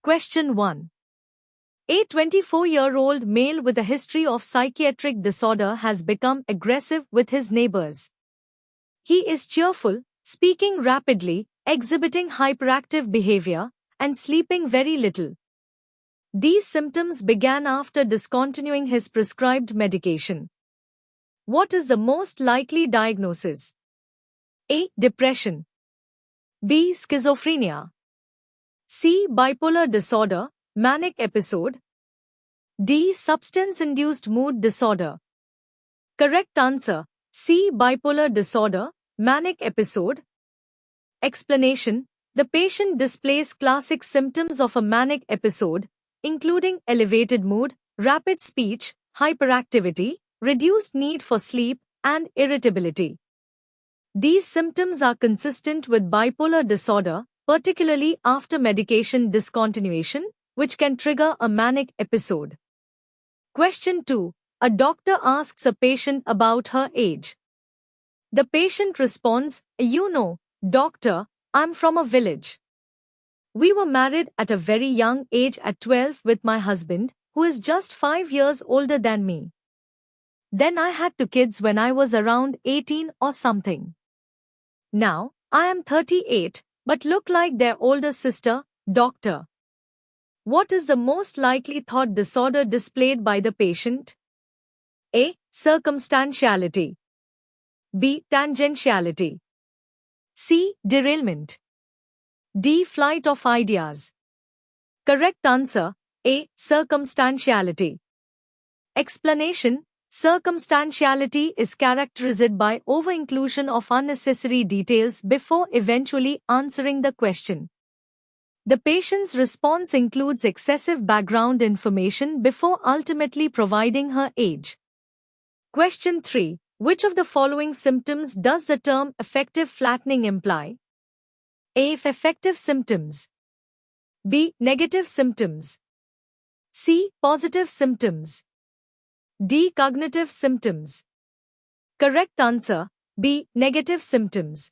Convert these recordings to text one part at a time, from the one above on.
Question 1. A 24-year-old male with a history of psychiatric disorder has become aggressive with his neighbors. He is cheerful, speaking rapidly, exhibiting hyperactive behavior, and sleeping very little. These symptoms began after discontinuing his prescribed medication. What is the most likely diagnosis? A. Depression. B. Schizophrenia. C. Bipolar disorder, manic episode. D. Substance-induced mood disorder. Correct answer: C. Bipolar disorder, manic episode. Explanation: the patient displays classic symptoms of a manic episode, including elevated mood, rapid speech, hyperactivity, reduced need for sleep, and irritability. These symptoms are consistent with bipolar disorder, particularly after medication discontinuation, which can trigger a manic episode. Question 2. A doctor asks a patient about her age. The patient responds, "You know, doctor, I'm from a village. We were married at a very young age at 12 with my husband, who is just 5 years older than me. Then I had 2 kids when I was around 18 or something. Now, I am 38, but look like their older sister, doctor." What is the most likely thought disorder displayed by the patient? A. Circumstantiality. B. Tangentiality. C. Derailment. D. Flight of ideas. Correct answer: A. Circumstantiality. Explanation: circumstantiality is characterized by over-inclusion of unnecessary details before eventually answering the question. The patient's response includes excessive background information before ultimately providing her age. Question 3. Which of the following symptoms does the term affective flattening imply? A. Affective symptoms. B. Negative symptoms. C. Positive symptoms. D. Cognitive symptoms. Correct answer: B. Negative symptoms.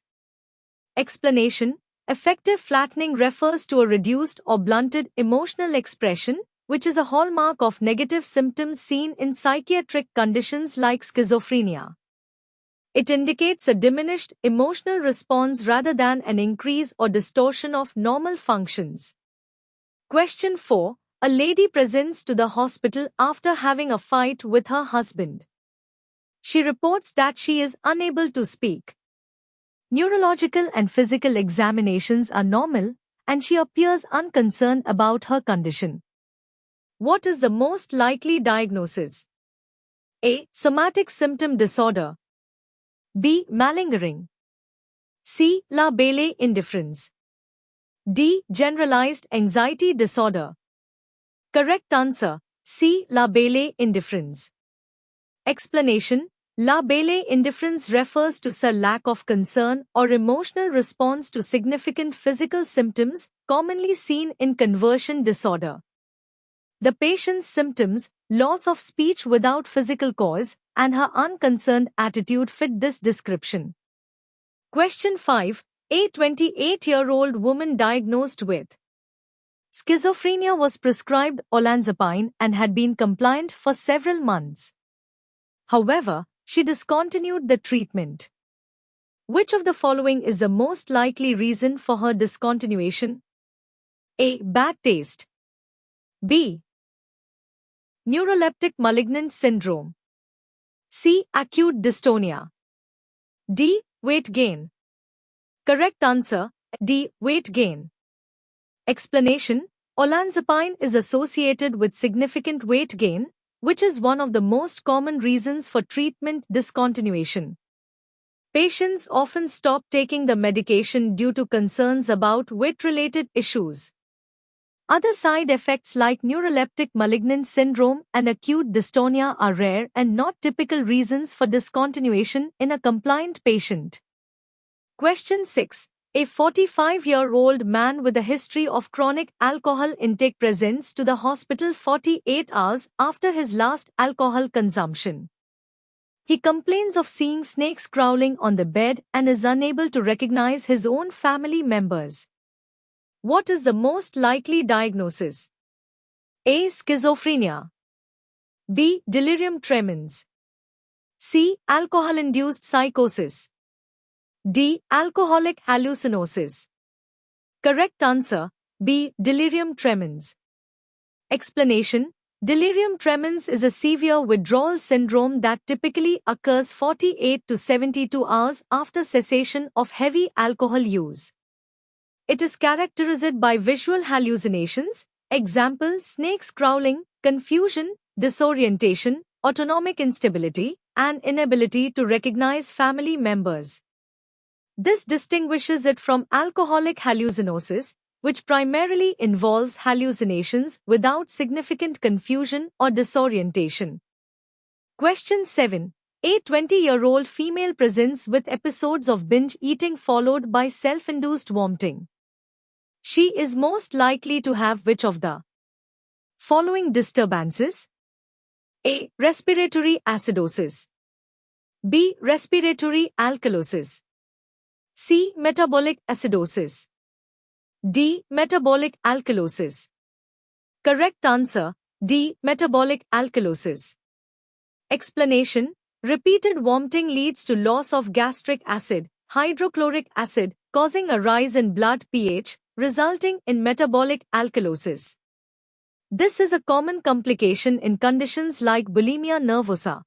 Explanation: affective flattening refers to a reduced or blunted emotional expression, which is a hallmark of negative symptoms seen in psychiatric conditions like schizophrenia. It indicates a diminished emotional response rather than an increase or distortion of normal functions. Question 4. A lady presents to the hospital after having a fight with her husband. She reports that she is unable to speak. Neurological and physical examinations are normal, and she appears unconcerned about her condition. What is the most likely diagnosis? A. Somatic symptom disorder. B. Malingering. C. La Belle indifference. D. Generalized anxiety disorder. Correct answer: C. La Belle indifference. Explanation: La Belle indifference refers to a lack of concern or emotional response to significant physical symptoms, commonly seen in conversion disorder. The patient's symptoms, loss of speech without physical cause, and her unconcerned attitude fit this description. Question 5. A 28-year-old woman diagnosed with schizophrenia was prescribed olanzapine and had been compliant for several months. However, she discontinued the treatment. Which of the following is the most likely reason for her discontinuation? A. Bad taste. B. Neuroleptic malignant syndrome. C. Acute dystonia. D. Weight gain. Correct answer: D. Weight gain. Explanation: olanzapine is associated with significant weight gain, which is one of the most common reasons for treatment discontinuation. Patients often stop taking the medication due to concerns about weight-related issues. Other side effects like neuroleptic malignant syndrome and acute dystonia are rare and not typical reasons for discontinuation in a compliant patient. Question 6. A 45-year-old man with a history of chronic alcohol intake presents to the hospital 48 hours after his last alcohol consumption. He complains of seeing snakes crawling on the bed and is unable to recognize his own family members. What is the most likely diagnosis? A. Schizophrenia. B. Delirium tremens. C. Alcohol-induced psychosis. D. Alcoholic hallucinosis. Correct answer, B. Delirium tremens. Explanation: delirium tremens is a severe withdrawal syndrome that typically occurs 48 to 72 hours after cessation of heavy alcohol use. It is characterized by visual hallucinations, example snakes crawling, confusion, disorientation, autonomic instability, and inability to recognize family members. This distinguishes it from alcoholic hallucinosis, which primarily involves hallucinations without significant confusion or disorientation. Question 7. A 20-year-old female presents with episodes of binge eating followed by self-induced vomiting. She is most likely to have which of the following disturbances? A. Respiratory acidosis. B. Respiratory alkalosis. C. Metabolic acidosis. D. Metabolic alkalosis. Correct answer, D. Metabolic alkalosis. Explanation: repeated vomiting leads to loss of gastric acid, hydrochloric acid, causing a rise in blood pH, resulting in metabolic alkalosis. This is a common complication in conditions like bulimia nervosa.